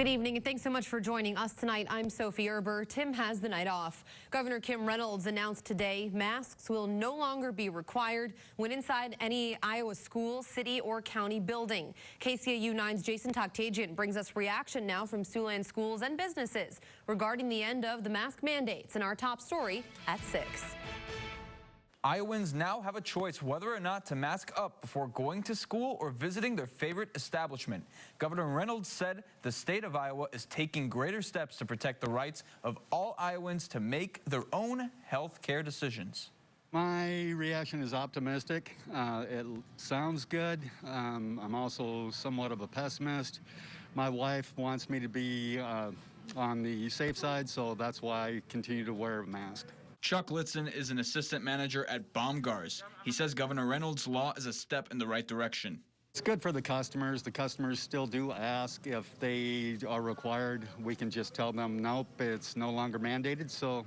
Good evening and thanks so much for joining us tonight. I'm Sophie Erber. Tim has the night off. Governor Kim Reynolds announced today masks will no longer be required when inside any Iowa school, city or county building. KCAU 9's Jason Toktajian brings us reaction now from Siouxland schools and businesses regarding the end of the mask mandates in our top story at 6. Iowans now have a choice whether or not to mask up before going to school or visiting their favorite establishment. Governor Reynolds said the state of Iowa is taking greater steps to protect the rights of all Iowans to make their own health care decisions. My reaction is optimistic. It sounds good. I'm also somewhat of a pessimist. My wife wants me to be on the safe side, so that's why I continue to wear a mask. Chuck Litzen is an assistant manager at Baumgars. He says Governor Reynolds' law is a step in the right direction. It's good for the customers. The customers still do ask if they are required. We can just tell them, nope, it's no longer mandated, so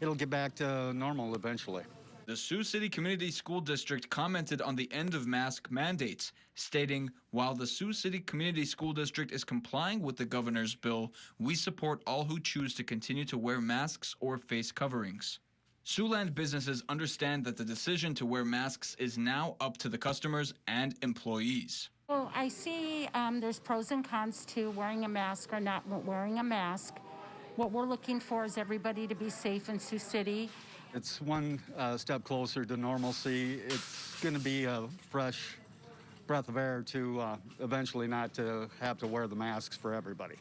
it'll get back to normal eventually. The Sioux City Community School District commented on the end of mask mandates, stating, while the Sioux City Community School District is complying with the governor's bill, we support all who choose to continue to wear masks or face coverings. Siouxland businesses understand that the decision to wear masks is now up to the customers and employees. Well, I see there's pros and cons to wearing a mask or not wearing a mask. What we're looking for is everybody to be safe in Sioux City. It's one step closer to normalcy. It's going to be a fresh breath of air to eventually not to have to wear the masks for everybody.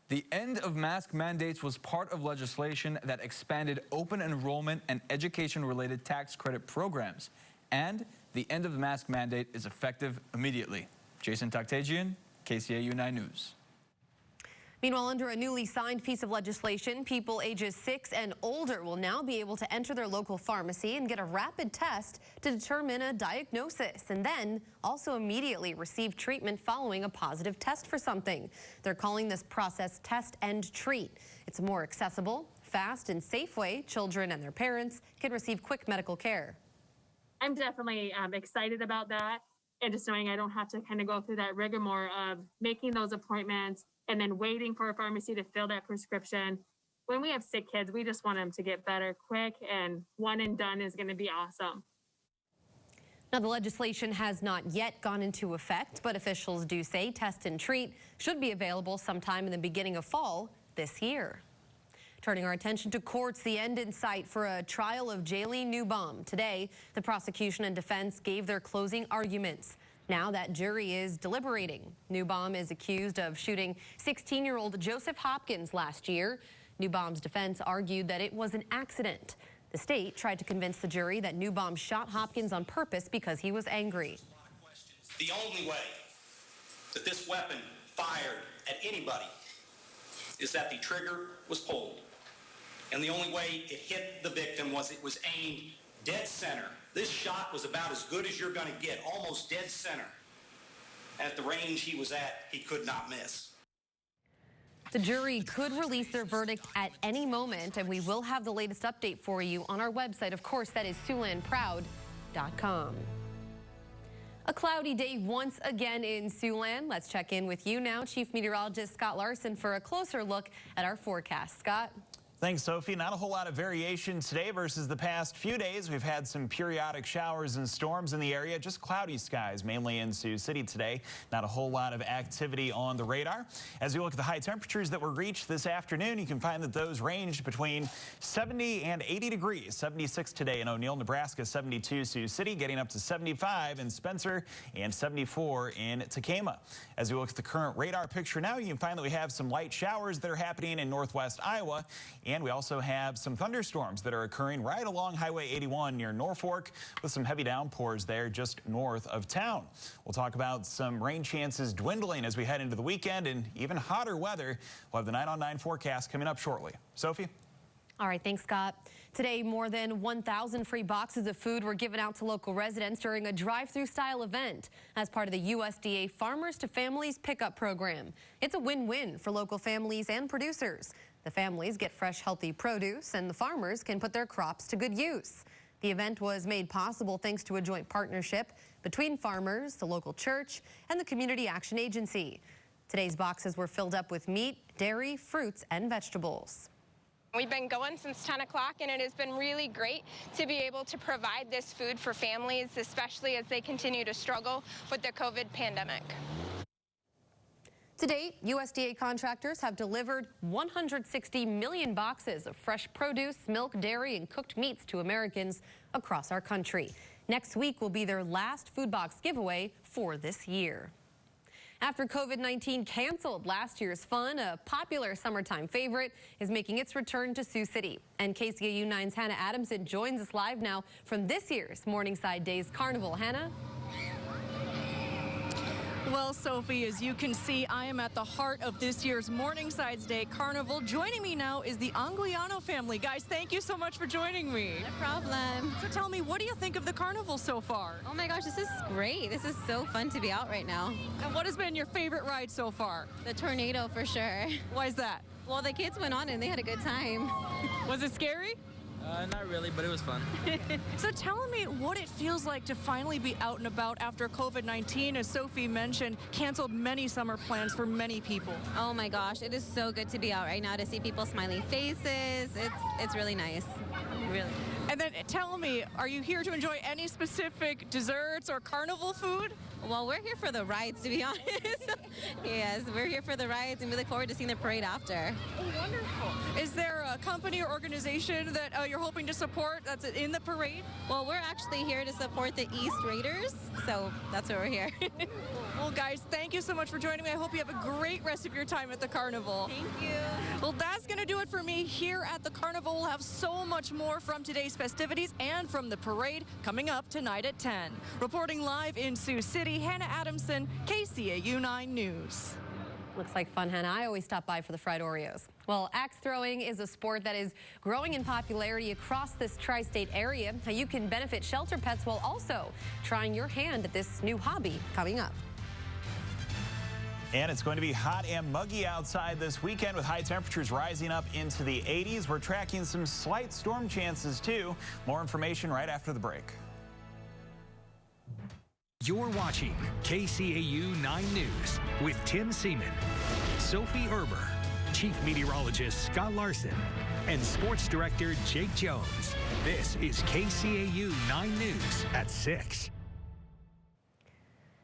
The end of mask mandates was part of legislation that expanded open enrollment and education-related tax credit programs. And the end of the mask mandate is effective immediately. Jason Toktajian, KCAU 9 News. Meanwhile, under a newly signed piece of legislation, people ages 6 and older will now be able to enter their local pharmacy and get a rapid test to determine a diagnosis and then also immediately receive treatment following a positive test for something. They're calling this process Test and Treat. It's a more accessible, fast, and safe way children and their parents can receive quick medical care. I'm definitely excited about that, and just knowing I don't have to kind of go through that rigmarole of making those appointments and then waiting for a pharmacy to fill that prescription. When we have sick kids, we just want them to get better quick, and one and done is going to be awesome. Now, the legislation has not yet gone into effect, but officials do say Test and Treat should be available sometime in the beginning of fall this year. Turning our attention to courts, the end in sight for a trial of Jaylee Newbaum. Today, the prosecution and defense gave their closing arguments. Now that jury is deliberating. Newbaum is accused of shooting 16-year-old Joseph Hopkins last year. Newbaum's defense argued that it was an accident. The state tried to convince the jury that Newbaum shot Hopkins on purpose because he was angry. The only way that this weapon fired at anybody is that the trigger was pulled. And the only way it hit the victim was it was aimed dead center. This shot was about as good as you're going to get, almost dead center. At the range he was at, he could not miss. The jury could release their verdict at any moment, and we will have the latest update for you on our website. Of course, that is SiouxlandProud.com. A cloudy day once again in Siouxland. Let's check in with you now, Chief Meteorologist Scott Larson, for a closer look at our forecast. Scott? Thanks, Sophie. Not a whole lot of variation today versus the past few days. We've had some periodic showers and storms in the area, just cloudy skies, mainly in Sioux City today. Not a whole lot of activity on the radar. As we look at the high temperatures that were reached this afternoon, you can find that those ranged between 70 and 80 degrees. 76 today in O'Neill, Nebraska, 72 Sioux City, getting up to 75 in Spencer and 74 in Takema. As we look at the current radar picture now, you can find that we have some light showers that are happening in northwest Iowa. And we also have some thunderstorms that are occurring right along Highway 81 near Norfolk, with some heavy downpours there just north of town. We'll talk about some rain chances dwindling as we head into the weekend, and even hotter weather. We'll have the 9 on 9 forecast coming up shortly. Sophie? All right, thanks, Scott. Today, more than 1,000 free boxes of food were given out to local residents during a drive-through style event as part of the USDA Farmers to Families Pickup Program. It's a win-win for local families and producers. The families get fresh, healthy produce, and the farmers can put their crops to good use. The event was made possible thanks to a joint partnership between farmers, the local church, and the Community Action Agency. Today's boxes were filled up with meat, dairy, fruits, and vegetables. We've been going since 10 o'clock, and it has been really great to be able to provide this food for families, especially as they continue to struggle with the COVID pandemic. To date, USDA contractors have delivered 160 million boxes of fresh produce, milk, dairy, and cooked meats to Americans across our country. Next week will be their last food box giveaway for this year. After COVID-19 canceled last year's fun, a popular summertime favorite is making its return to Sioux City. And KCAU 9's Hannah Adamson joins us live now from this year's Morningside Days Carnival. Hannah? Well, Sophie, as you can see, I am at the heart of this year's Morningside's Day Carnival. Joining me now is the Angliano family. Guys, thank you so much for joining me. No problem. So tell me, what do you think of the carnival so far? Oh my gosh, this is great. This is so fun to be out right now. And what has been your favorite ride so far? The tornado for sure. Why is that? Well, the kids went on and they had a good time. Was it scary? Not really, but it was fun. So tell me what it feels like to finally be out and about after COVID-19, as Sophie mentioned, canceled many summer plans for many people. Oh my gosh, it is so good to be out right now to see people smiling faces. It's really nice, really. And then tell me, are you here to enjoy any specific desserts or carnival food? Well, we're here for the rides, to be honest. Yes, we're here for the rides, and we look forward to seeing the parade after. Oh, wonderful. Is there a company or organization that you're hoping to support that's in the parade? Well, we're actually here to support the East Raiders, so that's why we're here. Well, guys, thank you so much for joining me. I hope you have a great rest of your time at the carnival. Thank you. Well, that's going to do it for me here at the carnival. We'll have so much more from today's festivities and from the parade coming up tonight at 10. Reporting live in Sioux City, Hannah Adamson, KCAU 9 News. Looks like fun, Hannah. I always stop by for the fried Oreos. Well, axe throwing is a sport that is growing in popularity across this tri-state area. How you can benefit shelter pets while also trying your hand at this new hobby coming up. And it's going to be hot and muggy outside this weekend with high temperatures rising up into the 80s. We're tracking some slight storm chances too. More information right after the break. You're watching KCAU 9 News with Tim Seaman, Sophie Erber, Chief Meteorologist Scott Larson, and Sports Director Jake Jones. This is KCAU 9 News at 6.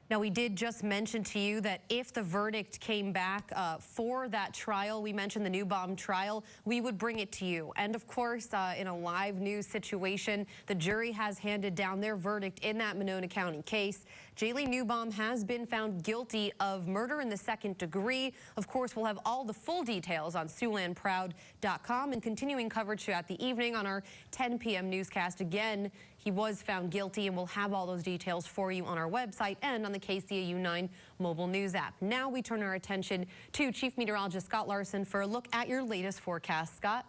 Now, we did just mention to you that if the verdict came back for that trial, we mentioned the Newbaum trial, we would bring it to you. And of course, in a live news situation, the jury has handed down their verdict in that Monona County case. Jaylee Newbaum has been found guilty of murder in the second degree. Of course, we'll have all the full details on SiouxlandProud.com and continuing coverage throughout the evening on our 10 p.m. newscast. Again, he was found guilty, and we'll have all those details for you on our website and on the KCAU 9 mobile news app. Now we turn our attention to Chief Meteorologist Scott Larson for a look at your latest forecast. Scott?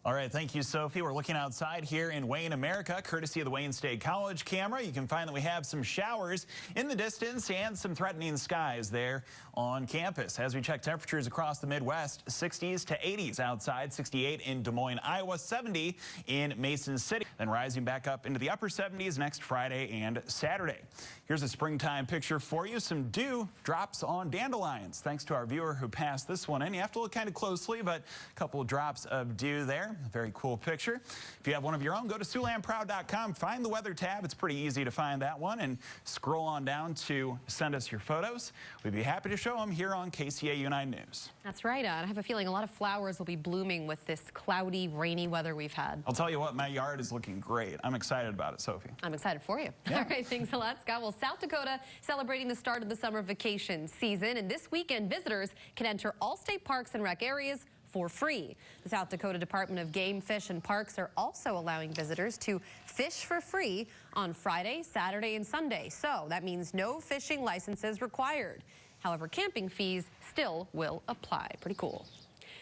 All right, thank you, Sophie. We're looking outside here in Wayne, America, courtesy of the Wayne State College camera. You can find that we have some showers in the distance and some threatening skies there on campus. As we check temperatures across the Midwest, 60s to 80s outside, 68 in Des Moines, Iowa, 70 in Mason City, then rising back up into the upper 70s next Friday and Saturday. Here's a springtime picture for you. Some dew drops on dandelions, thanks to our viewer who passed this one in. You have to look kind of closely, but a couple of drops of dew there. Very cool picture. If you have one of your own, go to SiouxlandProud.com, find the weather tab. It's pretty easy to find that one, and scroll on down to send us your photos. We'd be happy to show them here on KCAU 9 News. That's right. I have a feeling a lot of flowers will be blooming with this cloudy, rainy weather we've had. I'll tell you what, my yard is looking great. I'm excited about it, Sophie. I'm excited for you. Yeah. All right, thanks a lot, Scott. Well, South Dakota celebrating the start of the summer vacation season, and this weekend visitors can enter all state parks and rec areas for free. The South Dakota Department of Game, Fish, and Parks are also allowing visitors to fish for free on Friday, Saturday, and Sunday. So that means no fishing licenses required. However, camping fees still will apply. Pretty cool.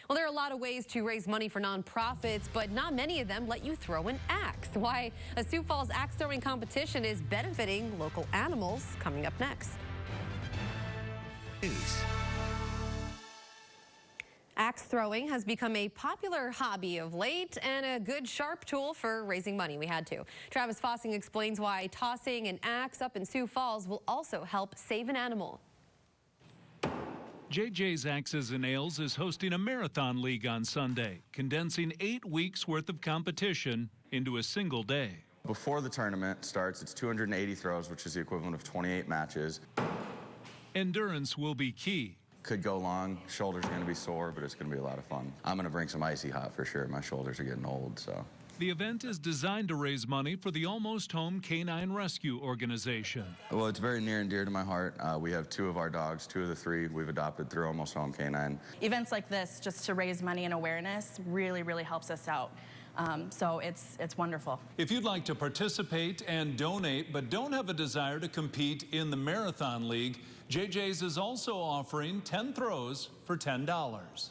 Well, there are a lot of ways to raise money for nonprofits, but not many of them let you throw an axe. Why a Sioux Falls axe throwing competition is benefiting local animals, coming up next. Axe throwing has become a popular hobby of late and a good sharp tool for raising money. We had to. Travis Fossing explains why tossing an axe up in Sioux Falls will also help save an animal. JJ's Axes and Ales is hosting a marathon league on Sunday, condensing 8 weeks worth of competition into a single day. Before the tournament starts, it's 280 throws, which is the equivalent of 28 matches. Endurance will be key. Could go long, shoulders are going to be sore, but it's going to be a lot of fun. I'm going to bring some icy hot for sure. My shoulders are getting old, so. The event is designed to raise money for the Almost Home Canine Rescue Organization. Well, it's very near and dear to my heart. We have 2 of our dogs, 2 of the 3 we've adopted through Almost Home Canine. Events like this, just to raise money and awareness, really, really helps us out. So it's wonderful. If you'd like to participate and donate, but don't have a desire to compete in the Marathon League, JJ's is also offering 10 throws for $10.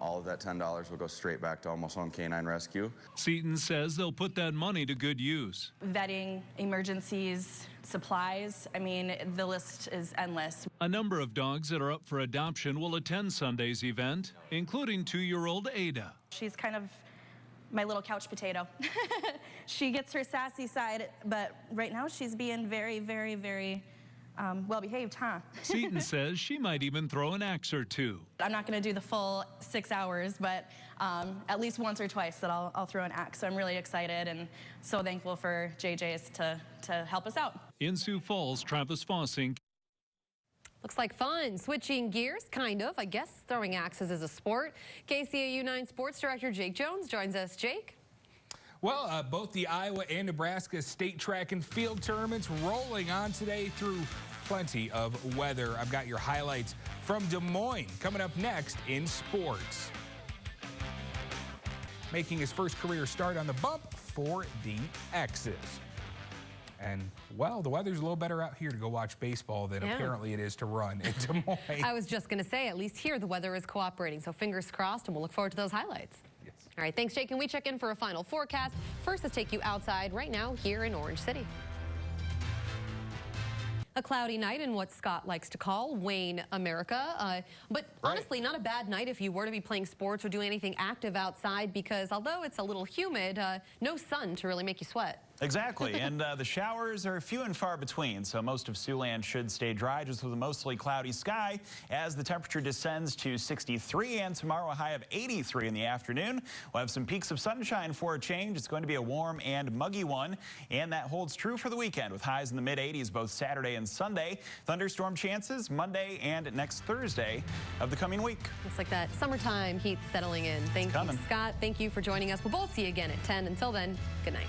All of that $10 will go straight back to Almost Home Canine Rescue. Seaton says they'll put that money to good use. Vetting, emergencies, supplies, I mean, the list is endless. A number of dogs that are up for adoption will attend Sunday's event, including 2-year-old Ada. She's kind of my little couch potato. She gets her sassy side, but right now she's being very, very, very well behaved, huh? Seaton says she might even throw an axe or 2. I'm not going to do the full 6 hours, but at least once or twice that I'll throw an axe. So I'm really excited and so thankful for JJ's to help us out. In Sioux Falls, Travis Fossing. Looks like fun. Switching gears, kind of. I guess throwing axes is a sport. KCAU 9 Sports Director Jake Jones joins us. Jake? Well, both the Iowa and Nebraska state track and field tournaments rolling on today through plenty of weather. I've got your highlights from Des Moines coming up next in sports. Making his first career start on the bump for the X's. And, well, the weather's a little better out here to go watch baseball than apparently it is to run in Des Moines. I was just going to say, at least here the weather is cooperating, so fingers crossed, and we'll look forward to those highlights. Yes. All right, thanks, Jake. And we check in for a final forecast. First, let's take you outside right now here in Orange City. A cloudy night in what Scott likes to call Wayne, America. But honestly, not a bad night if you were to be playing sports or doing anything active outside, because although it's a little humid, no sun to really make you sweat. Exactly, and the showers are few and far between, so most of Siouxland should stay dry, just with a mostly cloudy sky as the temperature descends to 63, and tomorrow a high of 83 in the afternoon. We'll have some peaks of sunshine for a change. It's going to be a warm and muggy one, and that holds true for the weekend with highs in the mid-80s both Saturday and Sunday. Thunderstorm chances Monday and next Thursday of the coming week. Looks like that summertime heat settling in. Thank you, Scott. Thank you for joining us. We'll both see you again at 10. Until then, good night.